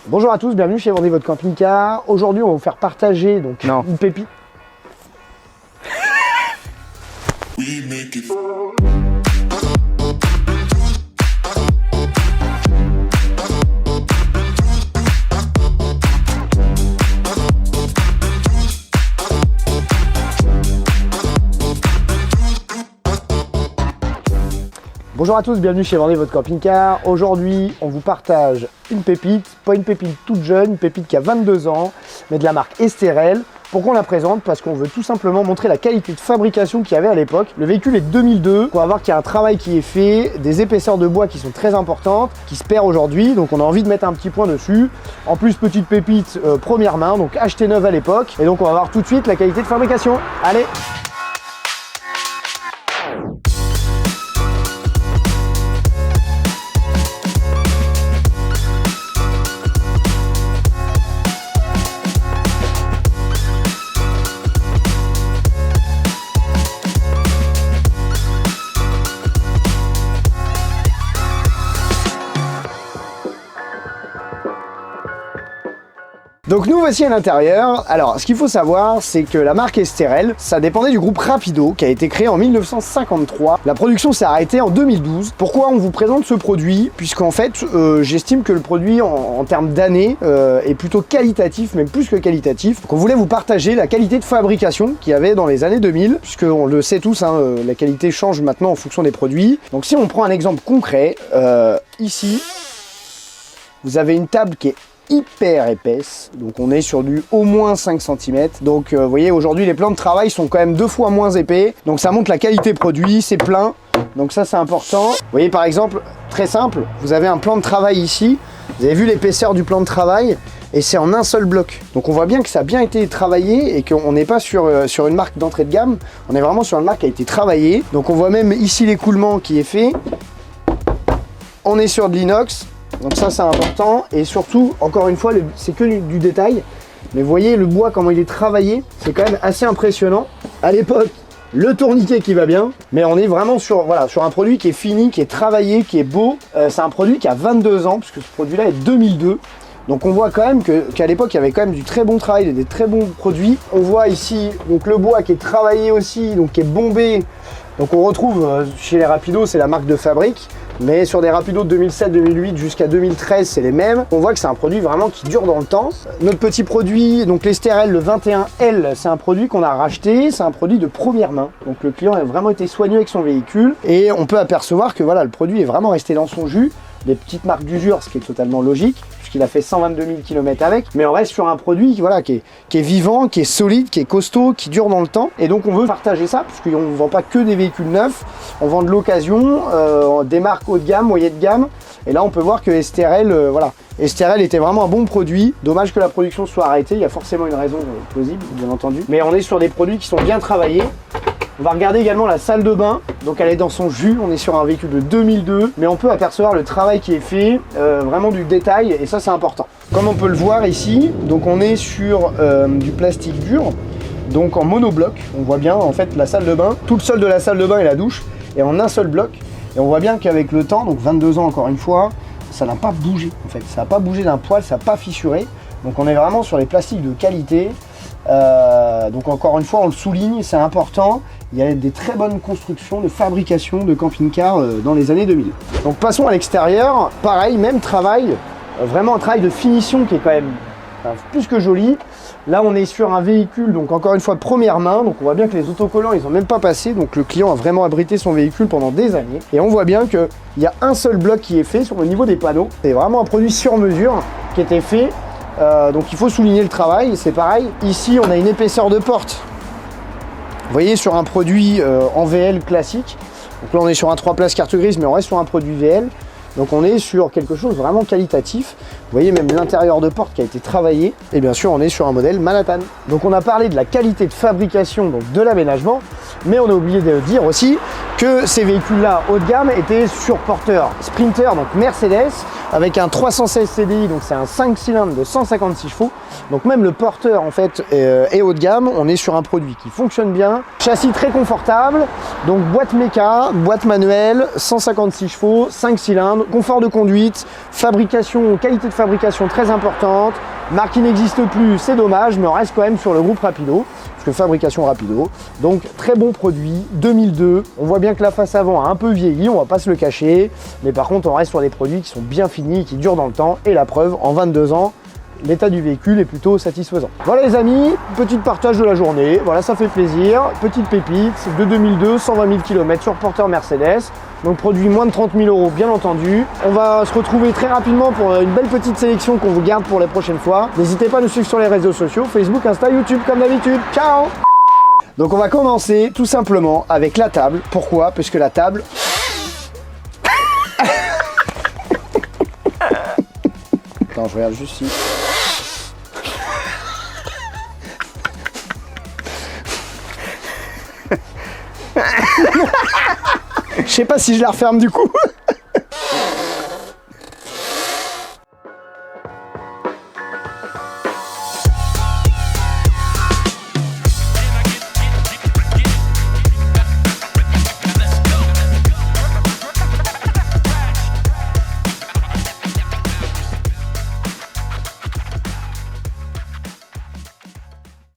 Bonjour à tous, bienvenue chez Vendez votre camping-car. Aujourd'hui, on va vous faire partager donc une pépite. Bonjour à tous, bienvenue chez Vendez votre camping-car. Aujourd'hui, on vous partage une pépite, pas une pépite toute jeune, une pépite qui a 22 ans, mais de la marque Esterel. Pourquoi on la présente? Parce qu'on veut tout simplement montrer la qualité de fabrication qu'il y avait à l'époque. Le véhicule est de 2002, on va voir qu'il y a un travail qui est fait, des épaisseurs de bois qui sont très importantes, qui se perdent aujourd'hui, donc on a envie de mettre un petit point dessus. En plus, petite pépite première main, donc achetée neuve à l'époque, et donc on va voir tout de suite la qualité de fabrication. Allez! Donc nous voici à l'intérieur. Alors ce qu'il faut savoir, c'est que la marque Esterel, ça dépendait du groupe Rapido qui a été créé en 1953. La production s'est arrêtée en 2012. Pourquoi on vous présente ce produit? Puisqu'en fait, j'estime que le produit en termes d'années est plutôt qualitatif, même plus que qualitatif. Donc on voulait vous partager la qualité de fabrication qu'il y avait dans les années 2000, puisqu'on le sait tous, hein, la qualité change maintenant en fonction des produits. Donc si on prend un exemple concret, ici, vous avez une table qui est hyper épaisse, donc on est sur du au moins 5 cm. Donc vous voyez, aujourd'hui les plans de travail sont quand même 2 fois moins épais, donc ça montre la qualité produit, c'est plein, donc ça c'est important. Vous voyez par exemple, très simple, vous avez un plan de travail ici, vous avez vu l'épaisseur du plan de travail, et c'est en un seul bloc. Donc on voit bien que ça a bien été travaillé et qu'on n'est pas sur une marque d'entrée de gamme, on est vraiment sur une marque qui a été travaillée. Donc on voit même ici l'écoulement qui est fait, on est sur de l'inox. Donc ça c'est important, et surtout, encore une fois, c'est que du détail, mais vous voyez le bois, comment il est travaillé, c'est quand même assez impressionnant. À l'époque, le tourniquet qui va bien, mais on est vraiment sur un produit qui est fini, qui est travaillé, qui est beau. C'est un produit qui a 22 ans, puisque ce produit-là est 2002. Donc on voit quand même qu'à l'époque, il y avait quand même du très bon travail, et des très bons produits. On voit ici donc le bois qui est travaillé aussi, donc qui est bombé. Donc on retrouve chez les Rapido, c'est la marque de fabrique. Mais sur des Rapido de 2007-2008 jusqu'à 2013, c'est les mêmes. On voit que c'est un produit vraiment qui dure dans le temps. Notre petit produit, donc l'Esterel, le 21L, c'est un produit qu'on a racheté, c'est un produit de première main. Donc le client a vraiment été soigneux avec son véhicule. Et on peut apercevoir que voilà, le produit est vraiment resté dans son jus. Des petites marques d'usure, ce qui est totalement logique, puisqu'il a fait 122 000 km avec. Mais on reste sur un produit qui est vivant, qui est solide, qui est costaud, qui dure dans le temps. Et donc on veut partager ça, puisqu'on ne vend pas que des véhicules neufs, on vend de l'occasion, des marques haut de gamme, moyenne de gamme. Et là on peut voir que Esterel, Esterel était vraiment un bon produit. Dommage que la production soit arrêtée, il y a forcément une raison plausible, bien entendu. Mais on est sur des produits qui sont bien travaillés. On va regarder également la salle de bain, donc elle est dans son jus, on est sur un véhicule de 2002, mais on peut apercevoir le travail qui est fait, vraiment du détail, et ça c'est important. Comme on peut le voir ici, donc on est sur du plastique dur, donc en monobloc, on voit bien en fait la salle de bain, tout le sol de la salle de bain et la douche est en un seul bloc, et on voit bien qu'avec le temps, donc 22 ans encore une fois, ça n'a pas bougé en fait, ça n'a pas bougé d'un poil, ça n'a pas fissuré, donc on est vraiment sur les plastiques de qualité. Donc encore une fois on le souligne, c'est important, il y a des très bonnes constructions de fabrication de camping-car dans les années 2000. Donc passons à l'extérieur, pareil, même travail, vraiment un travail de finition qui est quand même plus que joli. Là on est sur un véhicule, donc encore une fois de première main, donc on voit bien que les autocollants ils n'ont même pas passé, donc le client a vraiment abrité son véhicule pendant des années. Et on voit bien qu'il y a un seul bloc qui est fait sur le niveau des panneaux, c'est vraiment un produit sur mesure qui était fait. Donc il faut souligner le travail, c'est pareil. Ici on a une épaisseur de porte. Vous voyez, sur un produit en VL classique. Donc là on est sur un 3 places carte grise, mais on reste sur un produit VL. Donc on est sur quelque chose vraiment qualitatif. Vous voyez même l'intérieur de porte qui a été travaillé. Et bien sûr on est sur un modèle Manhattan. Donc on a parlé de la qualité de fabrication, donc de l'aménagement. Mais on a oublié de dire aussi que ces véhicules-là haut de gamme étaient sur porteur Sprinter, donc Mercedes. avec un 316 CDI, donc c'est un 5 cylindres de 156 chevaux. Donc même le porteur en fait est haut de gamme, on est sur un produit qui fonctionne bien. Châssis très confortable, donc boîte méca, boîte manuelle, 156 chevaux, 5 cylindres, confort de conduite, fabrication, qualité de fabrication très importante. Marque qui n'existe plus, c'est dommage, mais on reste quand même sur le groupe Rapido, parce que fabrication Rapido. Donc très bon produit, 2002. On voit bien que la face avant a un peu vieilli, on va pas se le cacher, mais par contre on reste sur des produits qui sont bien finis, qui durent dans le temps, et la preuve, en 22 ans, l'état du véhicule est plutôt satisfaisant. Voilà les amis, petit partage de la journée, voilà ça fait plaisir, petite pépite de 2002, 120 000 km sur porteur Mercedes, donc produit moins de 30 000 € bien entendu. On va se retrouver très rapidement pour une belle petite sélection qu'on vous garde pour les prochaines fois. N'hésitez pas à nous suivre sur les réseaux sociaux, Facebook, Insta, YouTube comme d'habitude. Ciao. Donc on va commencer tout simplement avec la table. Pourquoi? Parce que la table... Attends, je regarde juste ici. Je sais pas si je la referme du coup.